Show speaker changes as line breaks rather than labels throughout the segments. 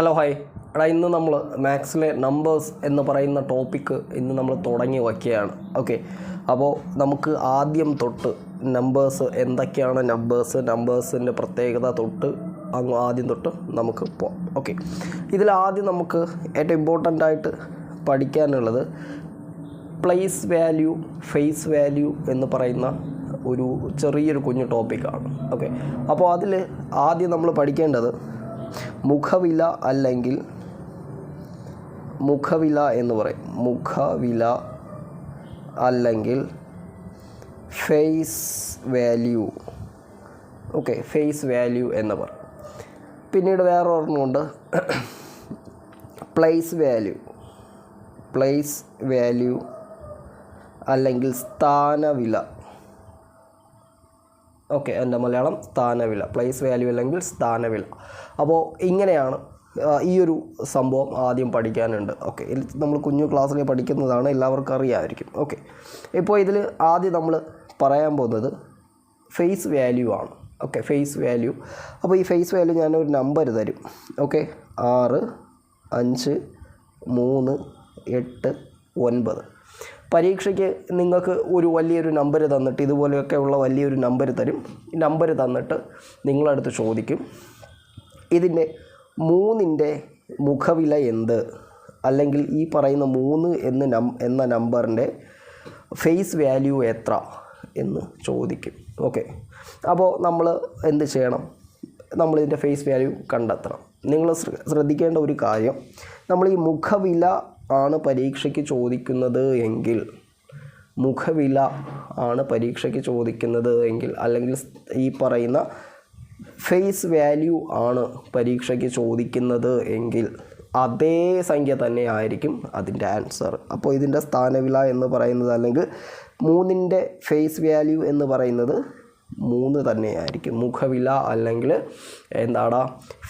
Hello hi എടാ, ഇന്ന് നമ്മൾ മാത്സിലെ നമ്പേഴ്സ് എന്ന് പറയുന്ന ടോപ്പിക്ക് ഇന്ന് നമ്മൾ തുടങ്ങി വയ്ക്കുകയാണ്. ഓക്കെ, അപ്പോൾ നമുക്ക് ആദ്യം തൊട്ട് നമ്പേഴ്സ് എന്തൊക്കെയാണ്, നമ്പേഴ്സിൻ്റെ പ്രത്യേകത തൊട്ട് ആദ്യം തൊട്ട് നമുക്ക് പോകാം. ഓക്കെ, ഇതിലാദ്യം നമുക്ക് ഏറ്റവും ഇമ്പോർട്ടൻ്റ് ആയിട്ട് പഠിക്കാനുള്ളത് പ്ലേസ് വാല്യൂ, ഫേസ് വാല്യൂ എന്ന് പറയുന്ന ഒരു ചെറിയൊരു കുഞ്ഞു ടോപ്പിക്കാണ്. ഓക്കെ, അപ്പോൾ അതിൽ ആദ്യം നമ്മൾ പഠിക്കേണ്ടത് മുഖവില അല്ലെങ്കിൽ മുഖവില എന്ന് പറയും. മുഖവില അല്ലെങ്കിൽ face value. Okay, face value എന്ന് പറയും. പിന്നീട് വേറെ ഒരെണ്ണമുണ്ട് പ്ലേസ് വാല്യൂ. പ്ലേസ് വാല്യൂ അല്ലെങ്കിൽ സ്ഥാനവില. ഓക്കെ, എൻ്റെ മലയാളം സ്ഥാനവില. പ്ലേസ് വാല്യൂ അല്ലെങ്കിൽ സ്ഥാനവില. അപ്പോൾ ഇങ്ങനെയാണ് ഈ ഒരു സംഭവം ആദ്യം പഠിക്കാനുണ്ട്. ഓക്കെ, നമ്മൾ കുഞ്ഞു ക്ലാസ്സിൽ പഠിക്കുന്നതാണ്, എല്ലാവർക്കും അറിയാമായിരിക്കും. ഓക്കെ, ഇപ്പോൾ ഇതിൽ ആദ്യം നമ്മൾ പറയാൻ പോകുന്നത് ഫേസ് വാല്യൂ ആണ്. Okay, face value. അപ്പോൾ ഈ ഫേസ് വാല്യൂ ഞാനൊരു നമ്പർ തരും. ഓക്കെ, 6, 5, 3, 8, 9. പരീക്ഷയ്ക്ക് നിങ്ങൾക്ക് ഒരു വലിയൊരു നമ്പർ തന്നിട്ട്, ഇതുപോലെയൊക്കെ ഉള്ള വലിയൊരു നമ്പർ തരും. ഈ നമ്പർ തന്നിട്ട് നിങ്ങളടുത്ത് ചോദിക്കും, ഇതിൻ്റെ 3ൻ്റെ മുഖവില എന്ത്, അല്ലെങ്കിൽ ഈ പറയുന്ന 3 എന്ന നമ്പറിൻ്റെ ഫേസ് വാല്യൂ എത്ര എന്ന് ചോദിക്കും. ഓക്കെ, അപ്പോൾ നമ്മൾ എന്ത് ചെയ്യണം? നമ്മളിതിൻ്റെ ഫേസ് വാല്യൂ കണ്ടെത്തണം. നിങ്ങൾ ശ്രദ്ധിക്കേണ്ട ഒരു കാര്യം, നമ്മൾ ഈ മുഖവില ആണ് പരീക്ഷയ്ക്ക് ചോദിക്കുന്നത് എങ്കിൽ, മുഖവില ആണ് പരീക്ഷയ്ക്ക് ചോദിക്കുന്നത് എങ്കിൽ, അല്ലെങ്കിൽ ഈ പറയുന്ന ഫേസ് വാല്യൂ ആണ് പരീക്ഷയ്ക്ക് ചോദിക്കുന്നത് എങ്കിൽ അതേ സംഖ്യ തന്നെ ആയിരിക്കും അതിൻ്റെ ആൻസർ. അപ്പോൾ ഇതിൻ്റെ സ്ഥാനവില എന്ന് പറയുന്നത്, അല്ലെങ്കിൽ 3ൻ്റെ ഫേസ് വാല്യൂ എന്ന് പറയുന്നത് 3 തന്നെയായിരിക്കും. മുഖവില അല്ലെങ്കിൽ എന്താടാ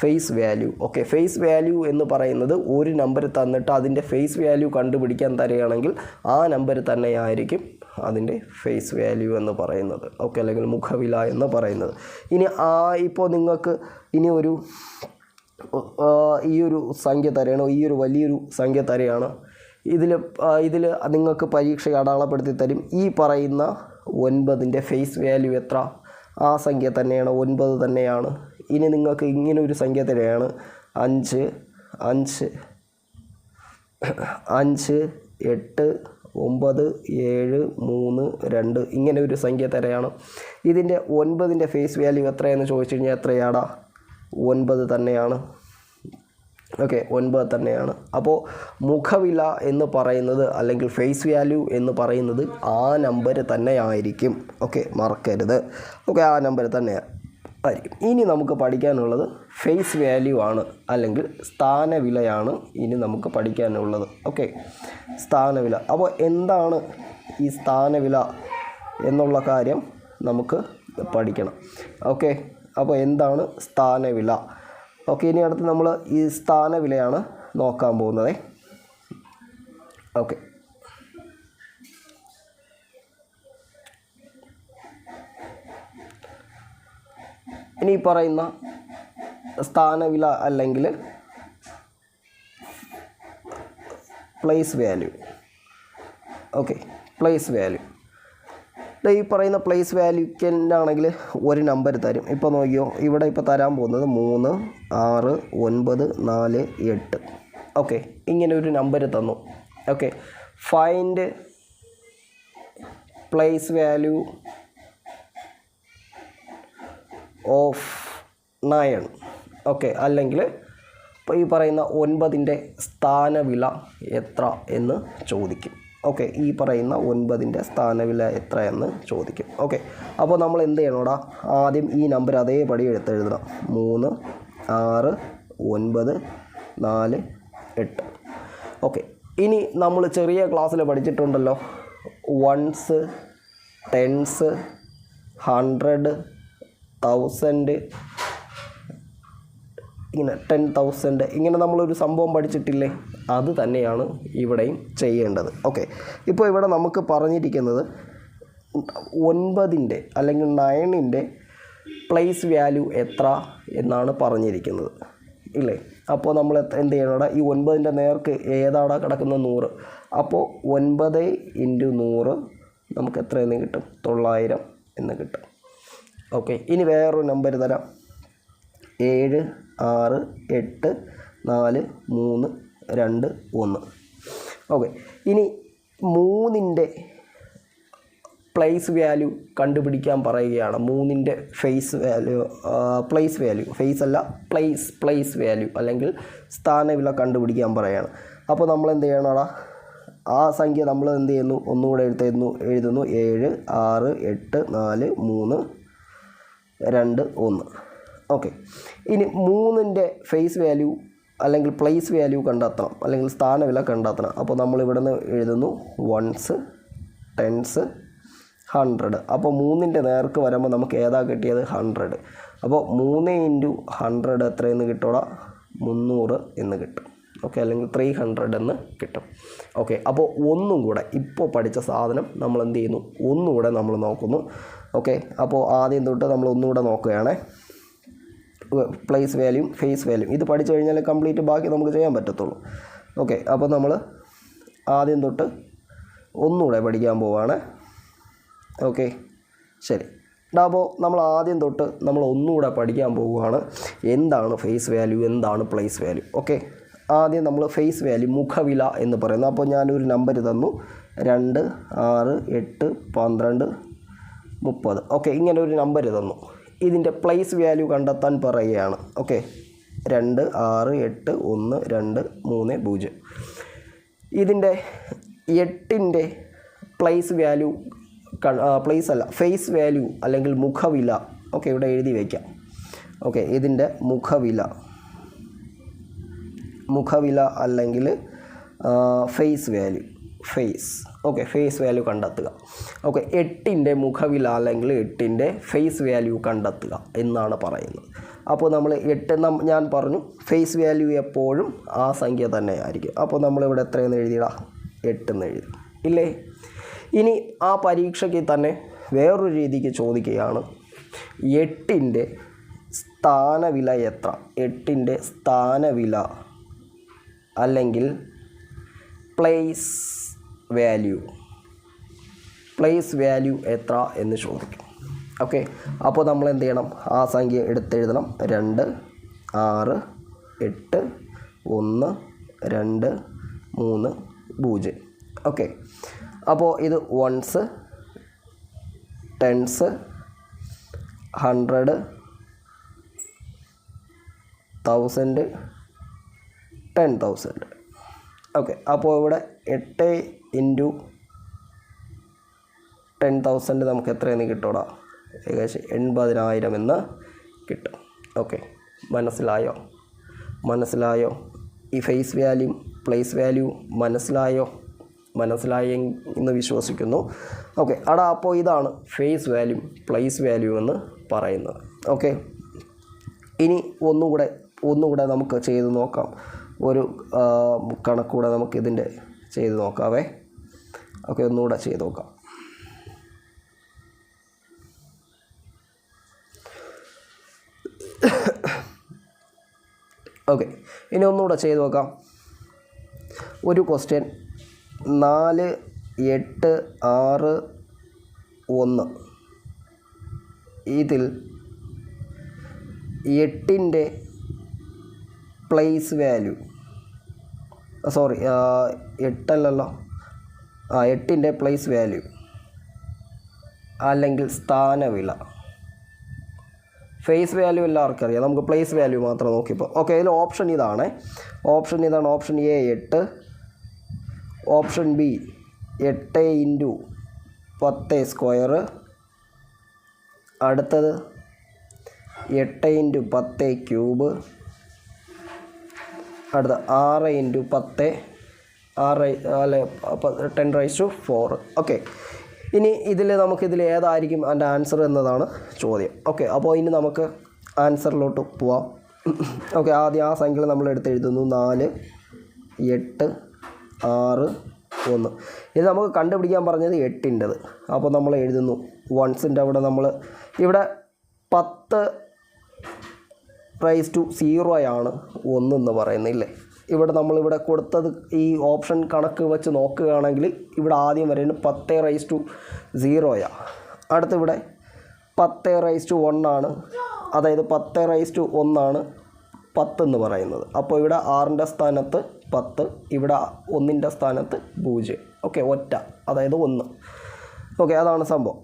face value. Okay, face value എന്ന് പറയുന്നത് ഒരു നമ്പർ തന്നിട്ട് അതിൻ്റെ ഫേസ് വാല്യൂ കണ്ടുപിടിക്കാൻ തരികയാണെങ്കിൽ ആ നമ്പർ തന്നെയായിരിക്കും അതിൻ്റെ ഫേസ് വാല്യൂ എന്ന് പറയുന്നത്. ഓക്കെ, അല്ലെങ്കിൽ മുഖവില എന്ന് പറയുന്നത്. ഇനി ഇപ്പോൾ നിങ്ങൾക്ക് ഇനി ഈ ഒരു സംഖ്യ തരയണോ, ഈ ഒരു വലിയൊരു സംഖ്യ തരയാണ്. ഇതിൽ നിങ്ങൾക്ക് പരീക്ഷ അടയാളപ്പെടുത്തി തരും. ഈ പറയുന്ന 9ൻ്റെ ഫേസ് വാല്യൂ എത്ര? ആ സംഖ്യ തന്നെയാണ്, 9 തന്നെയാണ്. ഇനി നിങ്ങൾക്ക് ഇങ്ങനെ ഒരു സംഖ്യ തരികയാണ്, 5, 8, 9, 7, 3, 2 ഇങ്ങനെ ഒരു സംഖ്യ തരയാണ്. ഇതിൻ്റെ 9ൻ്റെ ഫേസ് വാല്യൂ എത്രയെന്ന് ചോദിച്ചു കഴിഞ്ഞാൽ എത്രയാടാ? 9 തന്നെയാണ്. ഓക്കെ, 9 തന്നെയാണ്. അപ്പോൾ മുഖവില എന്ന് പറയുന്നത്, അല്ലെങ്കിൽ ഫേസ് വാല്യൂ എന്ന് പറയുന്നത് ആ നമ്പർ തന്നെ ആയിരിക്കും. ഓക്കെ, മറക്കരുത്. ഓക്കെ, ആ നമ്പർ തന്നെ ആയിരിക്കും. ഇനി നമുക്ക് പഠിക്കാനുള്ളത് ഫേസ് വാല്യൂ ആണ്, അല്ലെങ്കിൽ സ്ഥാനവിലയാണ് ഇനി നമുക്ക് പഠിക്കാനുള്ളത്. ഓക്കെ, സ്ഥാനവില. അപ്പോൾ എന്താണ് ഈ സ്ഥാനവില എന്നുള്ള കാര്യം നമുക്ക് പഠിക്കണം. ഓക്കെ, അപ്പോൾ എന്താണ് സ്ഥാനവില? ഓക്കെ, ഇനി അടുത്ത് നമ്മൾ ഈ സ്ഥാനവിലയാണ് നോക്കാൻ പോകുന്നത്. ഓക്കെ, ഇനി പറയുന്ന സ്ഥാനവില അല്ലെങ്കിൽ place value. Okay, place value. ഈ പറയുന്ന പ്ലേസ് വാല്യൂക്കാണെങ്കിൽ ഒരു നമ്പർ തരും. ഇപ്പോൾ നോക്കിയോ, ഇവിടെ ഇപ്പോൾ തരാൻ പോകുന്നത് 3, 6, 9, 4, 8. ഓക്കെ, ഇങ്ങനെ ഒരു നമ്പർ തന്നു. Okay, find place value of 9. Okay, അല്ലെങ്കിൽ ഇപ്പോൾ ഈ പറയുന്ന 9ൻ്റെ സ്ഥാനവില എത്ര എന്ന് ചോദിക്കും. ഓക്കെ, ഈ പറയുന്ന 9ൻ്റെ സ്ഥാനവില എത്ര എന്ന് ചോദിക്കും. ഓക്കെ, അപ്പോൾ നമ്മൾ എന്ത് ചെയ്യണോടാ? ആദ്യം ഈ നമ്പർ അതേപടി എടുത്തെഴുതണം. 3, 6, 9, 4, 8. ഓക്കെ, ഇനി നമ്മൾ ചെറിയ ക്ലാസ്സിൽ പഠിച്ചിട്ടുണ്ടല്ലോ, 1s, 10s, 100, 1000, ഇങ്ങനെ 10,000 ഇങ്ങനെ നമ്മളൊരു സംഭവം പഠിച്ചിട്ടില്ലേ? അത് തന്നെയാണ് ഇവിടെയും ചെയ്യേണ്ടത്. ഓക്കെ, ഇപ്പോൾ ഇവിടെ നമുക്ക് പറഞ്ഞിരിക്കുന്നത് 9ൻ്റെ അല്ലെങ്കിൽ 9ൻ്റെ പ്ലേസ് വാല്യൂ എത്ര എന്നാണ് പറഞ്ഞിരിക്കുന്നത് ഇല്ലേ? അപ്പോൾ നമ്മൾ എന്ത് ചെയ്യണം അവിടെ ഈ 9ൻ്റെ നേർക്ക് ഏതാടാ കിടക്കുന്ന 100. അപ്പോൾ 9 × 100 നമുക്ക് എത്രയെന്ന് കിട്ടും? 900 എന്ന് കിട്ടും. ഓക്കെ, ഇനി വേറൊരു നമ്പർ തരാം. 7 6 8 4 3 2 1. ഓക്കെ, ഇനി 3ൻ്റെ പ്ലേസ് വാല്യൂ കണ്ടുപിടിക്കാൻ പറയുകയാണ്. 3ൻ്റെ face value place value, face അല്ല പ്ലേസ് വാല്യൂ അല്ലെങ്കിൽ സ്ഥാനവില കണ്ടുപിടിക്കാൻ പറയുകയാണ്. അപ്പോൾ നമ്മൾ എന്ത് ചെയ്യണോടാ? ആ സംഖ്യ നമ്മൾ എന്ത് ചെയ്യുന്നു? ഒന്നുകൂടെ എഴുതുന്നു 7 6 8 4 3 2 1. ഓക്കെ, ഇനി 3ൻ്റെ ഫേസ് വാല്യൂ അല്ലെങ്കിൽ പ്ലേസ് വാല്യൂ കണ്ടെത്തണം, അല്ലെങ്കിൽ സ്ഥാനവില കണ്ടെത്തണം. അപ്പോൾ നമ്മൾ ഇവിടെ നിന്ന് എഴുതുന്നു 1s 10s 100. അപ്പോൾ 3ൻ്റെ നേർക്ക് വരുമ്പോൾ നമുക്ക് ഏതാ കിട്ടിയത്? 100. അപ്പോൾ 3 × 100 എത്രയെന്ന് കിട്ടോടാ? 300 എന്ന് കിട്ടും. ഓക്കെ, അല്ലെങ്കിൽ 300 എന്ന് കിട്ടും. ഓക്കെ, അപ്പോൾ ഒന്നും കൂടെ ഇപ്പോൾ പഠിച്ച സാധനം നമ്മൾ എന്ത് ചെയ്യുന്നു? ഒന്നുകൂടെ നമ്മൾ നോക്കുന്നു. ഓക്കെ, അപ്പോൾ ആദ്യം തൊട്ട് നമ്മൾ ഒന്നുകൂടെ നോക്കുകയാണേ. പ്ലേസ് വാല്യൂ ഫേസ് വാല്യൂ ഇത് പഠിച്ചു കഴിഞ്ഞാൽ കംപ്ലീറ്റ് ബാക്കി നമുക്ക് ചെയ്യാൻ പറ്റത്തുള്ളൂ. ഓക്കെ, അപ്പോൾ നമ്മൾ ആദ്യം തൊട്ട് ഒന്നുകൂടെ പഠിക്കാൻ പോവുകയാണ്. ഓക്കെ, ശരി. അപ്പോൾ നമ്മൾ ആദ്യം തൊട്ട് നമ്മൾ ഒന്നുകൂടെ പഠിക്കാൻ പോവുകയാണ്. എന്താണ് ഫേസ് വാല്യൂ, എന്താണ് പ്ലേസ് വാല്യൂ? ഓക്കെ, ആദ്യം നമ്മൾ ഫേസ് വാല്യൂ മുഖവില എന്ന് പറയുന്നു. അപ്പോൾ ഞാനൊരു നമ്പർ തന്നു 2 6 8 12 30. ഓക്കെ, ഇങ്ങനെ ഒരു നമ്പർ തന്നു. ഇതിൻ്റെ പ്ലേസ് വാല്യൂ കണ്ടെത്താൻ പറയുകയാണ്. ഓക്കെ, 2 6 8 1 2 3 0. ഇതിൻ്റെ 8ൻ്റെ പ്ലേസ് വാല്യൂ പ്ലേസ് അല്ല ഫേസ് വാല്യൂ അല്ലെങ്കിൽ മുഖവില. ഓക്കെ, ഇവിടെ എഴുതി വയ്ക്കാം. ഓക്കെ, ഇതിൻ്റെ മുഖവില അല്ലെങ്കിൽ face value okay, face value കണ്ടെത്തുക. ഓക്കെ, 8ൻ്റെ മുഖവില അല്ലെങ്കിൽ 8ൻ്റെ ഫേസ് വാല്യൂ കണ്ടെത്തുക എന്നാണ് പറയുന്നത്. അപ്പോൾ നമ്മൾ 8 ഞാൻ പറഞ്ഞു ഫേസ് വാല്യൂ എപ്പോഴും ആ സംഖ്യ തന്നെ ആയിരിക്കും. അപ്പോൾ നമ്മളിവിടെ എത്രയെന്ന് എഴുതിയിടാം? 8 എന്ന് എഴുതി ഇല്ലേ? ഇനി ആ പരീക്ഷയ്ക്ക് തന്നെ വേറൊരു രീതിക്ക് ചോദിക്കുകയാണ്, 8ൻ്റെ സ്ഥാനവില എത്ര? 8ൻ്റെ സ്ഥാനവില അല്ലെങ്കിൽ പ്ലേസ് വാല്യൂ എത്ര എന്ന് ചോദിക്കും. ഓക്കെ, അപ്പോൾ നമ്മൾ എന്ത് ചെയ്യണം? ആ സംഖ്യ എടുത്തെഴുതണം. 2 6 8 1 2 3 0. ഓക്കെ, അപ്പോൾ ഇത് 1s 10s 100 1000 10,000. ഓക്കെ, അപ്പോൾ ഇവിടെ 8 × 10,000 നമുക്ക് എത്രയെന്ന് കിട്ടൂടാ? ഏകദേശം 80,000 എന്ന് കിട്ടും. ഓക്കെ, മനസ്സിലായോ? ഈ ഫേസ് വാല്യൂ പ്ലേസ് വാല്യൂ മനസ്സിലായെന്ന് വിശ്വസിക്കുന്നു. ഓക്കെ, അപ്പോൾ ഇതാണ് ഫേസ് വാല്യൂ പ്ലേസ് വാല്യൂ എന്ന് പറയുന്നത്. ഓക്കെ, ഇനി ഒന്നുകൂടെ നമുക്ക് ചെയ്ത് നോക്കാം. ഒരു കണക്കൂടെ നമുക്കിതിൻ്റെ ചെയ്ത് നോക്കാവേ. ഓക്കെ, ഒന്നുകൂടെ ചെയ്ത് നോക്കാം. ഓക്കെ, ഇനി ഒന്നുകൂടെ ചെയ്ത് നോക്കാം. ഒരു ക്വസ്റ്റ്യൻ 4 8 6 1. ഇതിൽ 8ൻ്റെ പ്ലേസ് വാല്യൂ 8ൻ്റെ പ്ലേസ് വാല്യൂ അല്ലെങ്കിൽ സ്ഥാനവില. ഫേസ് വാല്യൂ എല്ലാവർക്കും അറിയാം, നമുക്ക് പ്ലേസ് വാല്യൂ മാത്രം നോക്കിയപ്പോൾ. ഓക്കെ, ഇതിൽ ഓപ്ഷൻ ഇതാണ്. ഓപ്ഷൻ എ 8, ഓപ്ഷൻ ബി 8 × 10², അടുത്തത് 8 × 10³ അടുത്ത 6 × 10 10⁴. ഓക്കെ, ഇനി നമുക്കിതിൽ ഏതായിരിക്കും അതിൻ്റെ ആൻസർ എന്നതാണ് ചോദ്യം. ഓക്കെ, അപ്പോൾ ഇനി നമുക്ക് ആൻസറിലോട്ട് പോവാം. ഓക്കെ, ആദ്യം ആ സംഖ്യകൾ നമ്മൾ എഴുതുന്നു 4 8 6 1. ഇത് നമുക്ക് കണ്ടുപിടിക്കാൻ പറഞ്ഞത് 8ൻ്റെത്. അപ്പോൾ നമ്മൾ എഴുതുന്നു 1ൻ്റെ അവിടെ നമ്മൾ ഇവിടെ 10 10⁻0 ആണ് 1 എന്ന് പറയുന്നത് ഇല്ലേ. ഇവിടെ നമ്മളിവിടെ കൊടുത്തത് ഈ ഓപ്ഷൻ കണക്ക് വെച്ച് നോക്കുകയാണെങ്കിൽ ഇവിടെ ആദ്യം വരുന്നത് 10⁻0 അടുത്തിവിടെ 10⁻1 ആണ്. അതായത് 10⁻1 ആണ് 10 എന്ന് പറയുന്നത്. അപ്പോൾ ഇവിടെ 6ൻ്റെ സ്ഥാനത്ത് 10, ഇവിടെ 1ൻ്റെ സ്ഥാനത്ത് 0. ഓക്കെ, ഒറ്റ, അതായത് 1. ഓക്കെ, അതാണ് സംഭവം.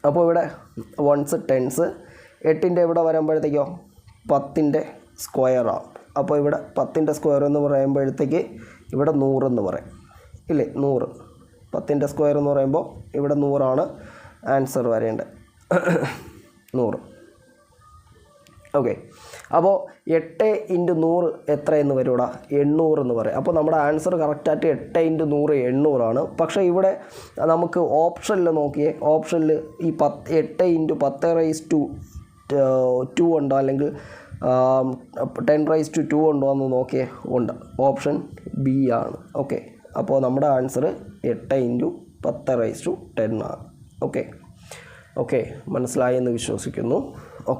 അപ്പോൾ ഇവിടെ 1s 10s 8ൻ്റെ ഇവിടെ വരുമ്പോഴത്തേക്കോ 10ൻ്റെ സ്ക്വയറാണ്. അപ്പോൾ ഇവിടെ 10ൻ്റെ സ്ക്വയർ എന്ന് പറയുമ്പോഴത്തേക്ക് ഇവിടെ 100 എന്ന് പറയും ഇല്ലേ. 100, 10ൻ്റെ സ്ക്വയർ എന്ന് പറയുമ്പോൾ ഇവിടെ 100 ആൻസർ വരേണ്ടത്. 100. ഓക്കെ, അപ്പോൾ 8 × 100 എത്രയെന്ന് വരുവാ? 800 എന്ന് പറയും. അപ്പോൾ നമ്മുടെ ആൻസർ കറക്റ്റായിട്ട് 8 × 100 800 പക്ഷേ ഇവിടെ നമുക്ക് ഓപ്ഷനിൽ നോക്കിയേ, ഓപ്ഷനിൽ ഈ 8 × 10⁻2 ഉണ്ടോ അല്ലെങ്കിൽ 10⁻2 ഉണ്ടോ എന്ന് നോക്കിയേ. ഉണ്ട്, ഓപ്ഷൻ ബി ആണ്. ഓക്കെ, അപ്പോൾ നമ്മുടെ ആൻസർ 8 × 10⁻10 ആണ്. ഓക്കെ, മനസ്സിലായെന്ന് വിശ്വസിക്കുന്നു. ഓക്കെ.